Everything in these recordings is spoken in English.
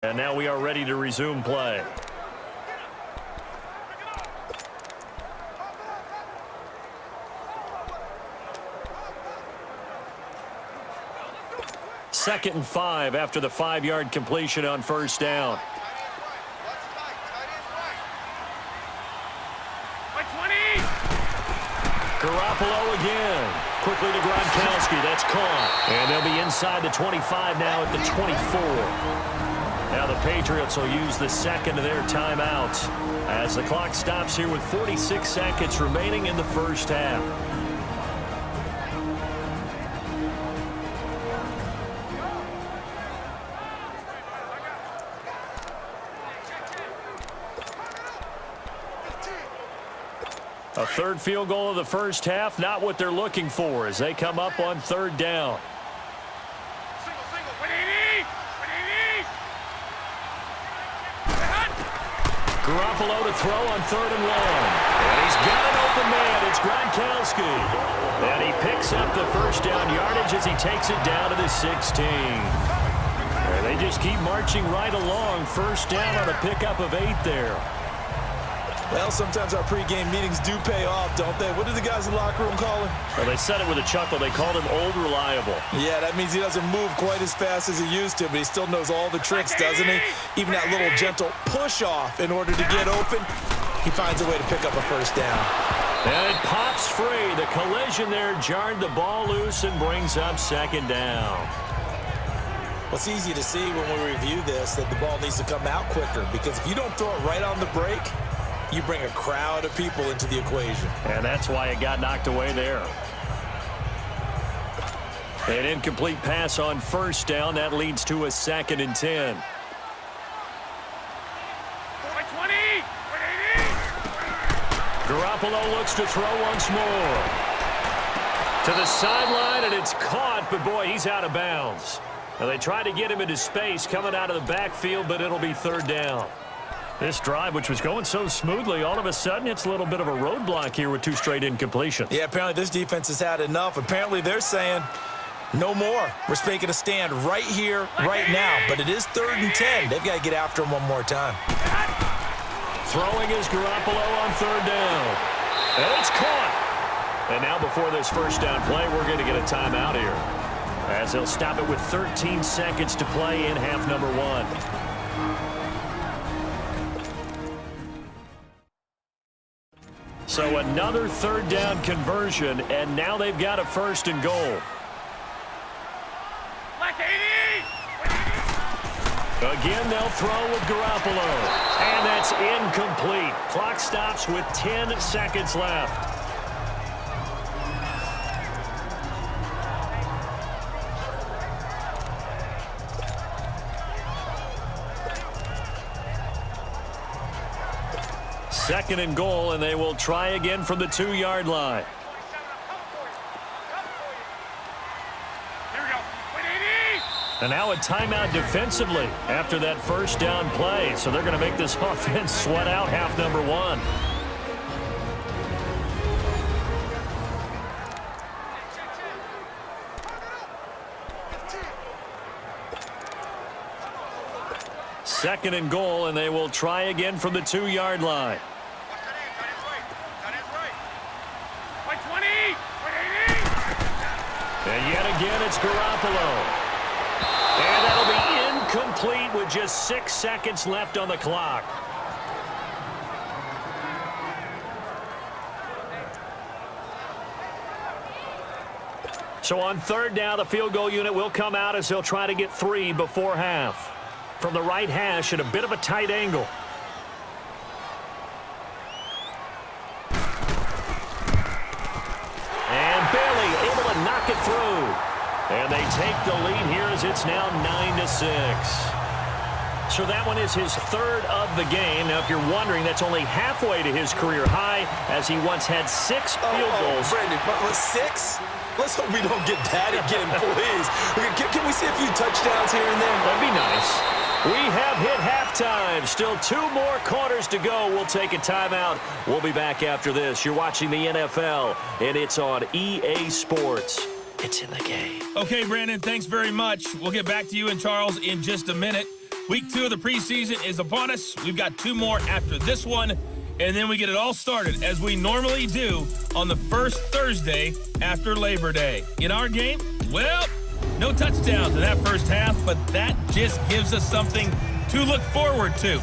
And now we are ready to resume play. Second and 5 after the 5-yard completion on first down. Garoppolo again. Quickly to Gronkowski. That's caught. And they'll be inside the 25 now at the 24. Now the Patriots will use the second of their timeouts as the clock stops here with 46 seconds remaining in the first half. A third field goal of the first half, not what they're looking for as they come up on third down. Garoppolo to throw on 3rd and 1. And he's got an open man. It's Gronkowski. And he picks up the first down yardage as he takes it down to the 16. And they just keep marching right along. First down on a pickup of 8 there. Well, sometimes our pregame meetings do pay off, don't they? What do the guys in the locker room call him? Well, they said it with a chuckle. They called him Old Reliable. Yeah, that means he doesn't move quite as fast as he used to, but he still knows all the tricks, doesn't he? Even that little gentle push-off in order to get open, he finds a way to pick up a first down. And it pops free. The collision there jarred the ball loose and brings up second down. Well, it's easy to see when we review this that the ball needs to come out quicker, because if you don't throw it right on the break, you bring a crowd of people into the equation. And that's why it got knocked away there. An incomplete pass on first down. That leads to a 2nd and 10. Garoppolo looks to throw once more. To the sideline, and it's caught, but boy, he's out of bounds. Now they try to get him into space coming out of the backfield, but it'll be third down. This drive, which was going so smoothly, all of a sudden it's a little bit of a roadblock here with 2 straight incompletions. Yeah, apparently this defense has had enough. Apparently they're saying no more. We're making a stand right here, right now. But it is 3rd and 10. They've got to get after him one more time. Throwing is Garoppolo on 3rd down. And it's caught. And now before this first down play, we're going to get a timeout here, as they'll stop it with 13 seconds to play in half number 1. So another 3rd down conversion, and now they've got a 1st and goal. Again, they'll throw with Garoppolo. And that's incomplete. Clock stops with 10 seconds left. Second and goal, and they will try again from the 2-yard line. And now a timeout defensively after that first down play. So they're going to make this offense sweat out half number 1. Second and goal, and they will try again from the 2-yard line. And yet again, it's Garoppolo. And that'll be incomplete with just 6 seconds left on the clock. So on 3rd down, the field goal unit will come out as they'll try to get 3 before half. From the right hash at a bit of a tight angle. And Bailey able to knock it through. And they take the lead here as it's now 9-6. So that one is his 3rd of the game. Now, if you're wondering, that's only halfway to his career high, as he once had 6 field goals. Brandon, but 6? Let's hope we don't get that again, please. Can we see a few touchdowns here and there? That'd be nice. We have hit halftime. Still 2 more quarters to go. We'll take a timeout. We'll be back after this. You're watching the NFL, and it's on EA Sports. It's in the game. Okay, Brandon, thanks very much. We'll get back to you and Charles in just a minute. Week 2 of the preseason is upon us. We've got 2 more after this one, and then we get it all started, as we normally do, on the first Thursday after Labor Day. In our game, well, no touchdowns in that first half, but that just gives us something to look forward to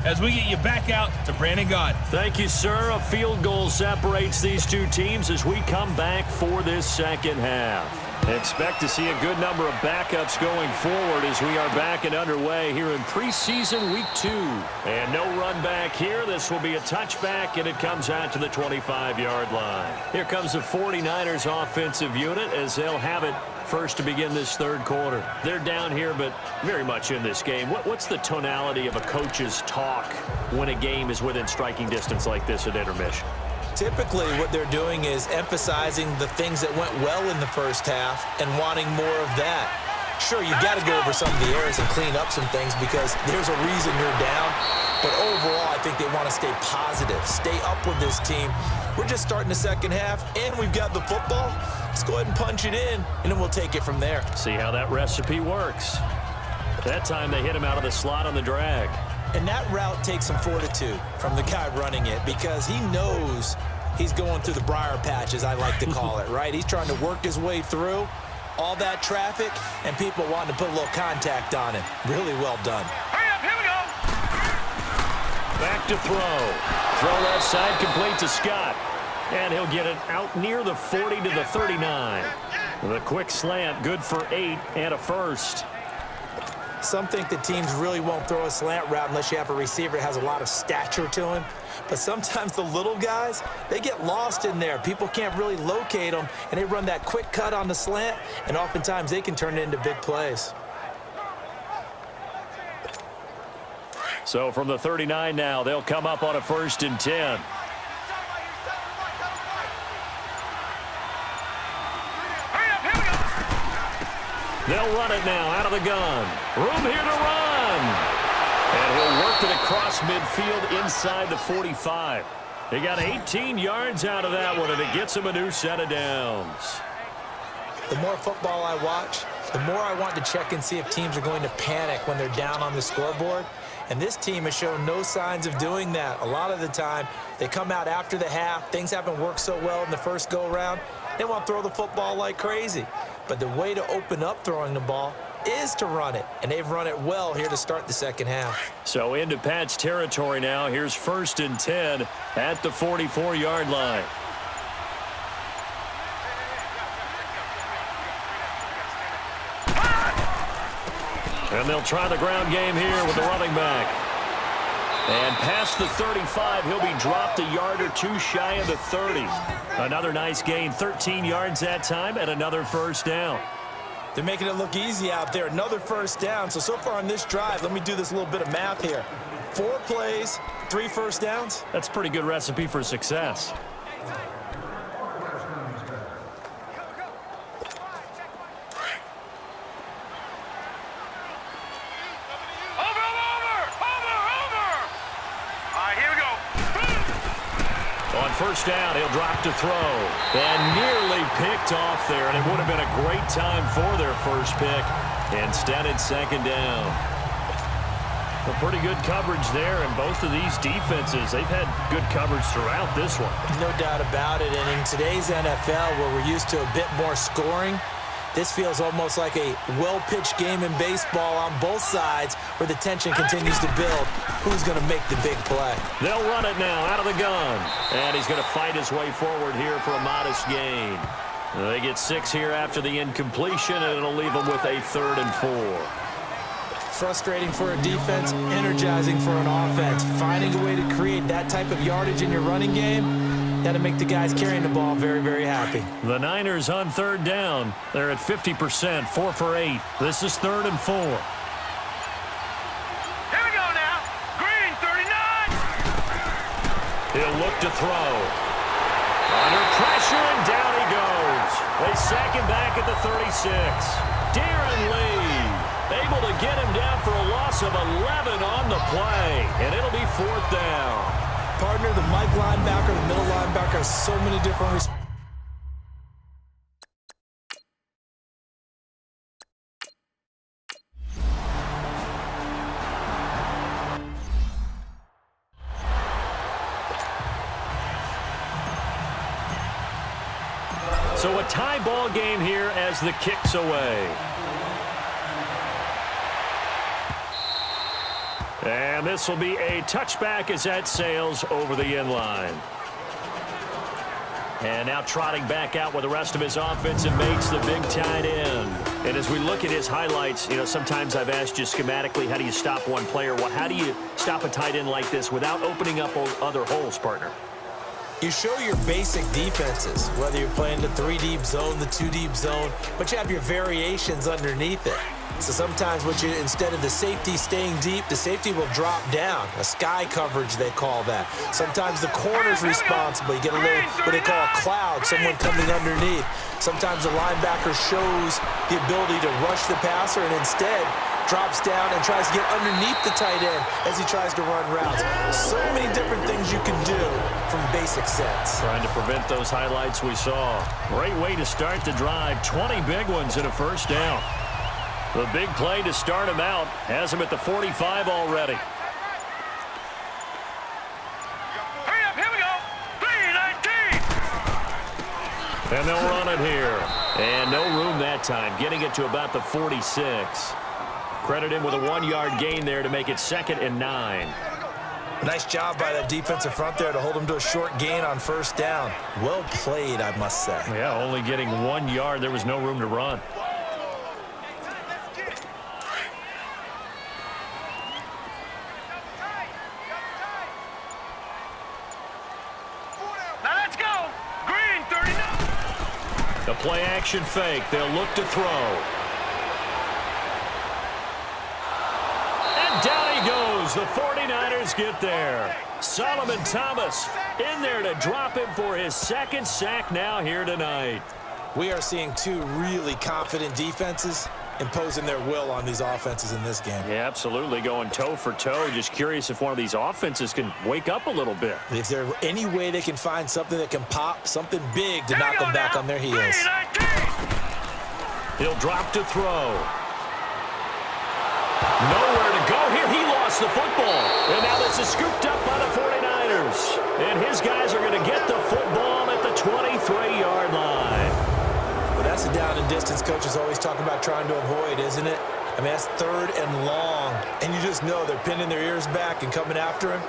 as we get you back out to Brandon God. Thank you, sir. A field goal separates these two teams as we come back for this second half. Expect to see a good number of backups going forward as we are back and underway here in preseason week 2. And no run back here. This will be a touchback, and it comes out to the 25-yard line. Here comes the 49ers offensive unit as they'll have it first to begin this third quarter. They're down here, but very much in this game. What's the tonality of a coach's talk when a game is within striking distance like this at intermission? Typically, what they're doing is emphasizing the things that went well in the first half and wanting more of that. Sure, you've got to go over some of the errors and clean up some things because there's a reason you're down. But overall, I think they want to stay positive, stay up with this team. We're just starting the second half, and we've got the football. Let's go ahead and punch it in, and then we'll take it from there. See how that recipe works. That time they hit him out of the slot on the drag. And that route takes some fortitude from the guy running it because he knows he's going through the briar patch, as I like to call it, right? He's trying to work his way through all that traffic, and people wanting to put a little contact on him. Really well done. Hurry up, here we go. Back to throw. Throw left side, complete to Scott. And he'll get it out near the 40 to the 39. The quick slant, good for 8 and a first. Some think that teams really won't throw a slant route unless you have a receiver that has a lot of stature to him. But sometimes the little guys, they get lost in there. People can't really locate them, and they run that quick cut on the slant, and oftentimes they can turn it into big plays. So from the 39 now, they'll come up on a 1st and 10. They'll run it now out of the gun. Room here to run. And he'll work it across midfield inside the 45. He got 18 yards out of that one, and it gets him a new set of downs. The more football I watch, the more I want to check and see if teams are going to panic when they're down on the scoreboard. And this team has shown no signs of doing that. A lot of the time, they come out after the half. Things haven't worked so well in the first go-around. They want to throw the football like crazy. But the way to open up throwing the ball is to run it. And they've run it well here to start the second half. So into Pat's territory now. Here's 1st and 10 at the 44-yard line. And they'll try the ground game here with the running back. And past the 35, he'll be dropped a yard or 2 shy of the 30. Another nice gain, 13 yards that time, and another first down. They're making it look easy out there. Another first down. So far on this drive, let me do this little bit of math here. 4 plays, 3 first downs. That's a pretty good recipe for success. First down, he'll drop to throw. And nearly picked off there, and it would have been a great time for their first pick. Instead, it's second down. A pretty good coverage there, and both of these defenses, they've had good coverage throughout this one. No doubt about it, and in today's NFL, where we're used to a bit more scoring, this feels almost like a well-pitched game in baseball on both sides where the tension continues to build. Who's going to make the big play? They'll run it now out of the gun. And he's going to fight his way forward here for a modest gain. They get 6 here after the incompletion, and it'll leave them with a 3rd and 4. Frustrating for a defense, energizing for an offense. Finding a way to create that type of yardage in your running game, that'll make the guys carrying the ball very, very happy. The Niners on 3rd down. They're at 50%, 4 for 8. This is 3rd and 4. Here we go now. Green, 39. He'll look to throw. Under pressure, and down he goes. They sack him back at the 36. Darren Lee able to get him down for a loss of 11 on the play, and it'll be 4th down. Partner, the Mike linebacker, the middle linebacker has so many different So a tie ball game here as the kick's away. And this will be a touchback as that sails over the end line. And now trotting back out with the rest of his offensive mates, the big tight end. And as we look at his highlights, you know, sometimes I've asked you schematically, how do you stop one player? Well, how do you stop a tight end like this without opening up other holes, partner? You show your basic defenses, whether you're playing the 3-deep zone, the 2-deep zone, but you have your variations underneath it. So sometimes instead of the safety staying deep, the safety will drop down. A sky coverage, they call that. Sometimes the corner's responsible. You get a little, what they call a cloud, someone coming underneath. Sometimes the linebacker shows the ability to rush the passer and instead drops down and tries to get underneath the tight end as he tries to run routes. So many different things you can do from basic sets. Trying to prevent those highlights we saw. Great way to start the drive. 20 big ones and a first down. The big play to start him out has him at the 45 already. Hurry up, here we go. 3-19. And they'll run it here. And no room that time, getting it to about the 46. Credit him with a 1-yard gain there to make it 2nd and 9. Nice job by that defensive front there to hold him to a short gain on first down. Well played, I must say. Yeah, only getting 1 yard. There was no room to run. Now let's go. Green 39. The play action fake. They'll look to throw. And down he goes. The 49ers get there. Solomon Thomas in there to drop him for his 2nd sack now here tonight. We are seeing two really confident defenses imposing their will on these offenses in this game. Yeah, absolutely, going toe for toe. Just curious if one of these offenses can wake up a little bit. Is there any way they can find something that can pop, something big to knock them back on their heels? He'll drop to throw. Nowhere to go here. He lost the football. And now this is scooped up by the 49ers. And his guys are going to get the football at the 23-yard line. Well, that's the down and distance coaches always talk about trying to avoid, isn't it? I mean, that's 3rd and long. And you just know they're pinning their ears back and coming after him,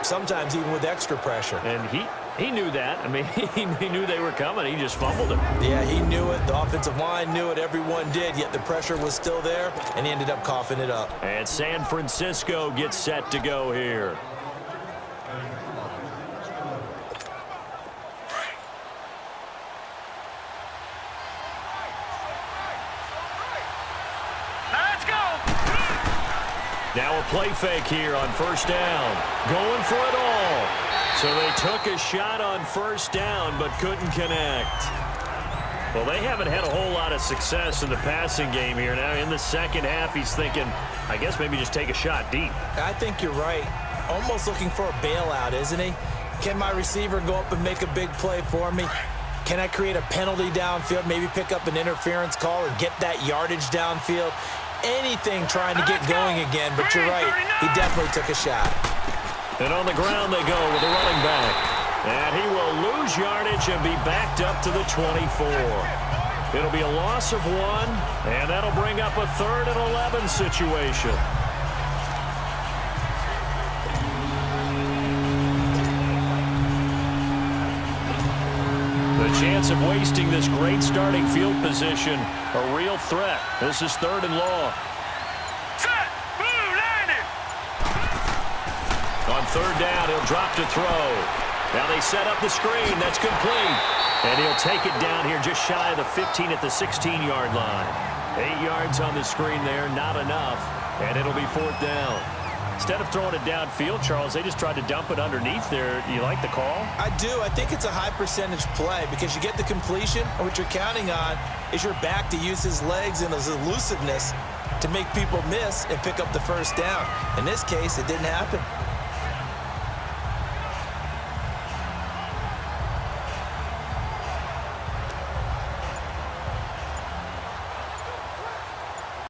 sometimes even with extra pressure. And he knew that. I mean, he knew they were coming. He just fumbled it. Yeah, he knew it. The offensive line knew it. Everyone did, yet the pressure was still there, and he ended up coughing it up. And San Francisco gets set to go here. Now a play fake here on first down. Going for it all. So they took a shot on first down but couldn't connect. Well, they haven't had a whole lot of success in the passing game here. Now in the second half, he's thinking, I guess maybe just take a shot deep. I think you're right. Almost looking for a bailout, isn't he? Can my receiver go up and make a big play for me? Can I create a penalty downfield, maybe pick up an interference call and get that yardage downfield? Anything trying to get going again, but you're right. He definitely took a shot. And on the ground they go with the running back. And he will lose yardage and be backed up to the 24. It'll be a loss of 1, and that'll bring up a 3rd and 11 situation. The chance of wasting this great starting field position, a real threat. This is 3rd and long. Set. Blue landed. On 3rd down, he'll drop to throw. Now they set up the screen. That's complete. And he'll take it down here just shy of the 15 at the 16-yard line. 8 yards on the screen there, not enough. And it'll be 4th down. Instead of throwing it downfield, Charles, they just tried to dump it underneath there. Do you like the call? I do. I think it's a high percentage play because you get the completion, and what you're counting on is your back to use his legs and his elusiveness to make people miss and pick up the first down. In this case, it didn't happen.